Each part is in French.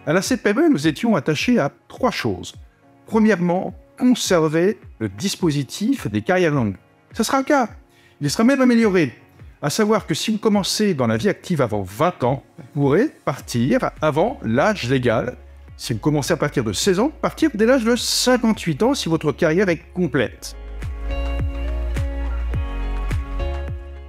À la CPME, nous étions attachés à 3 choses. Premièrement, conserver le dispositif des carrières longues. Ce sera le cas. Il sera même amélioré. À savoir que si vous commencez dans la vie active avant 20 ans, vous pourrez partir avant l'âge légal. Si vous commencez à partir de 16 ans, partir dès l'âge de 58 ans si votre carrière est complète.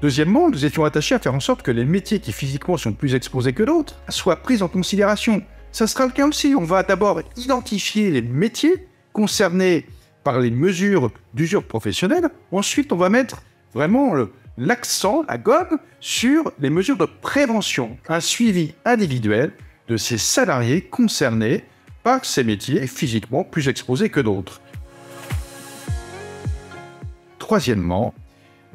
Deuxièmement, nous étions attachés à faire en sorte que les métiers qui physiquement sont plus exposés que d'autres soient pris en considération. Ça sera le cas aussi. On va d'abord identifier les métiers concernés par les mesures d'usure professionnelle. Ensuite, on va mettre vraiment l'accent, la gomme, sur les mesures de prévention. Un suivi individuel de ces salariés concernés par ces métiers physiquement plus exposés que d'autres. Troisièmement,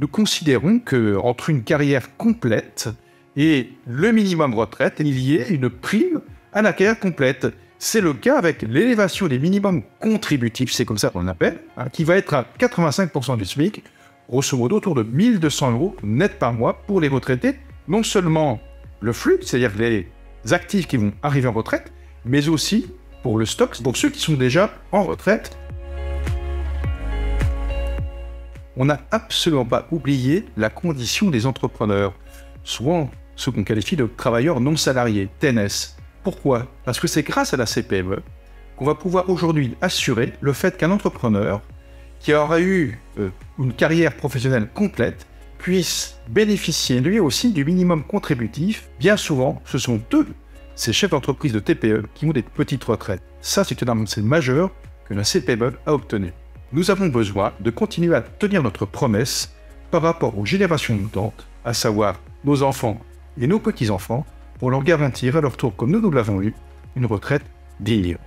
nous considérons qu'entre une carrière complète et le minimum retraite, il y ait une prime à la carrière complète. C'est le cas avec l'élévation des minimums contributifs, c'est comme ça qu'on l'appelle, qui va être à 85% du SMIC, grosso modo autour de 1 200 € net par mois pour les retraités. Non seulement le flux, c'est-à-dire les actifs qui vont arriver en retraite, mais aussi pour le stock, pour ceux qui sont déjà en retraite. On n'a absolument pas oublié la condition des entrepreneurs, souvent ceux qu'on qualifie de travailleurs non salariés, TNS. Pourquoi? Parce que c'est grâce à la CPME qu'on va pouvoir aujourd'hui assurer le fait qu'un entrepreneur qui aura eu une carrière professionnelle complète puisse bénéficier lui aussi du minimum contributif. Bien souvent, ce sont eux, ces chefs d'entreprise de TPE, qui ont des petites retraites. Ça, c'est une avancée majeure que la CPME a obtenue. Nous avons besoin de continuer à tenir notre promesse par rapport aux générations montantes, à savoir nos enfants et nos petits-enfants, pour leur garantir à leur tour, comme nous l'avons eu, une retraite digne.